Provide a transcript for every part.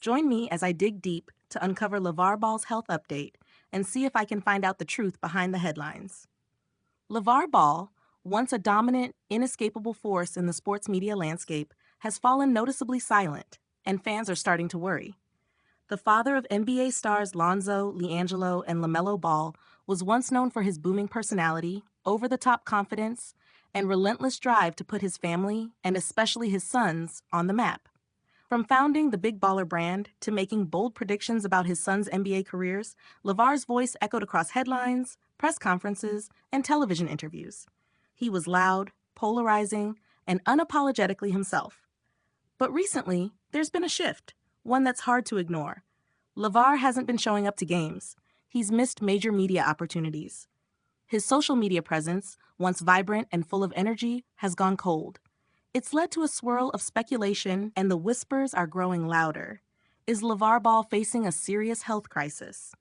Join me as I dig deep to uncover LaVar Ball's health update and see if I can find out the truth behind the headlines. LaVar Ball, once a dominant, inescapable force in the sports media landscape, has fallen noticeably silent, and fans are starting to worry. The father of NBA stars Lonzo, LiAngelo, and LaMelo Ball was once known for his booming personality, over-the-top confidence, and relentless drive to put his family, and especially his sons, on the map. From founding the Big Baller brand to making bold predictions about his sons' NBA careers, LaVar's voice echoed across headlines, press conferences, and television interviews. He was loud, polarizing, and unapologetically himself. But recently, there's been a shift, one that's hard to ignore. LaVar hasn't been showing up to games. He's missed major media opportunities. His social media presence, once vibrant and full of energy, has gone cold. It's led to a swirl of speculation, and the whispers are growing louder. Is LaVar Ball facing a serious health crisis?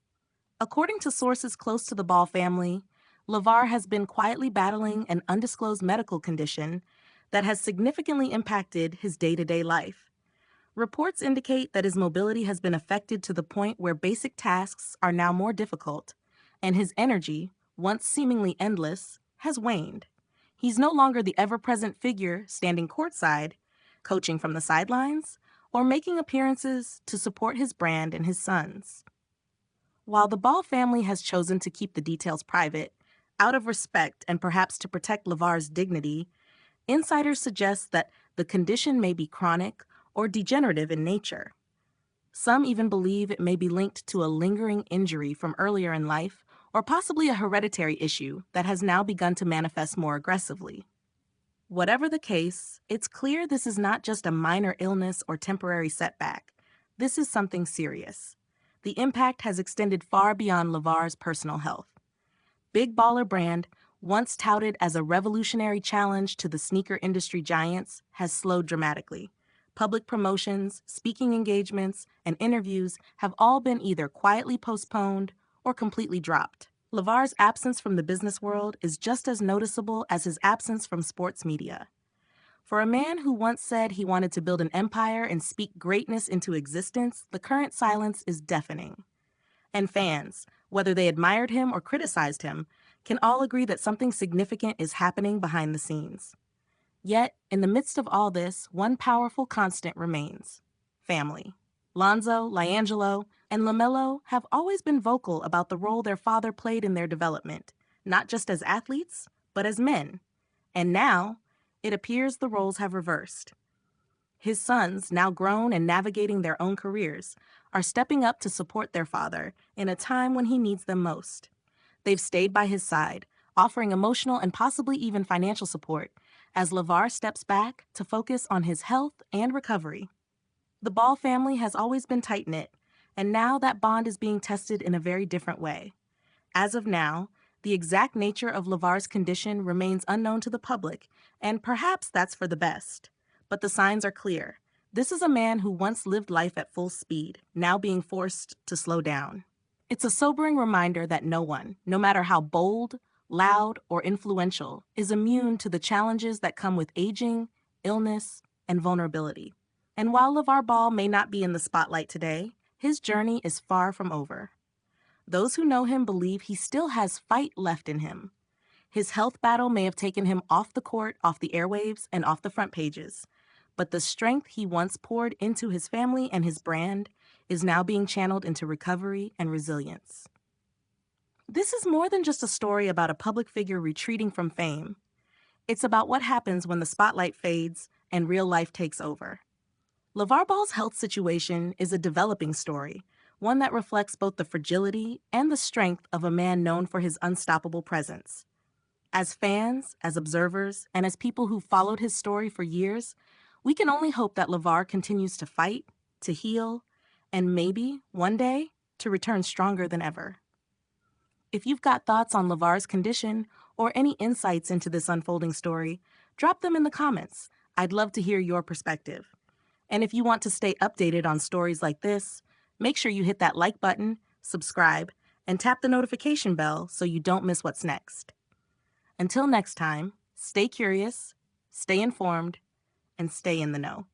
According to sources close to the Ball family, LaVar has been quietly battling an undisclosed medical condition that has significantly impacted his day-to-day life. Reports indicate that his mobility has been affected to the point where basic tasks are now more difficult, and his energy, once seemingly endless, has waned. He's no longer the ever-present figure standing courtside, coaching from the sidelines, or making appearances to support his brand and his sons. While the Ball family has chosen to keep the details private, out of respect and perhaps to protect LaVar's dignity, insiders suggest that the condition may be chronic or degenerative in nature. Some even believe it may be linked to a lingering injury from earlier in life or possibly a hereditary issue that has now begun to manifest more aggressively. Whatever the case, it's clear this is not just a minor illness or temporary setback. This is something serious. The impact has extended far beyond LaVar's personal health. Big Baller brand, once touted as a revolutionary challenge to the sneaker industry giants, has slowed dramatically. Public promotions, speaking engagements, and interviews have all been either quietly postponed or completely dropped. LaVar's absence from the business world is just as noticeable as his absence from sports media. For a man who once said he wanted to build an empire and speak greatness into existence, the current silence is deafening. And fans, whether they admired him or criticized him, can all agree that something significant is happening behind the scenes. Yet, in the midst of all this, one powerful constant remains: family. Lonzo, LiAngelo, and LaMelo have always been vocal about the role their father played in their development, not just as athletes, but as men. And now, it appears the roles have reversed. His sons, now grown and navigating their own careers, are stepping up to support their father in a time when he needs them most. They've stayed by his side, offering emotional and possibly even financial support, as LaVar steps back to focus on his health and recovery. The Ball family has always been tight-knit, and now that bond is being tested in a very different way. As of now, the exact nature of LaVar's condition remains unknown to the public, and perhaps that's for the best. But the signs are clear. This is a man who once lived life at full speed, now being forced to slow down. It's a sobering reminder that no one, no matter how bold, loud, or influential, is immune to the challenges that come with aging, illness, and vulnerability. And while LaVar Ball may not be in the spotlight today, his journey is far from over. Those who know him believe he still has fight left in him. His health battle may have taken him off the court, off the airwaves, and off the front pages, but the strength he once poured into his family and his brand is now being channeled into recovery and resilience. This is more than just a story about a public figure retreating from fame. It's about what happens when the spotlight fades and real life takes over. LaVar Ball's health situation is a developing story, one that reflects both the fragility and the strength of a man known for his unstoppable presence. As fans, as observers, and as people who followed his story for years, we can only hope that LaVar continues to fight, to heal, and maybe, one day, to return stronger than ever. If you've got thoughts on LaVar's condition or any insights into this unfolding story, drop them in the comments. I'd love to hear your perspective. And if you want to stay updated on stories like this, make sure you hit that like button, subscribe, and tap the notification bell so you don't miss what's next. Until next time, stay curious, stay informed, and stay in the know.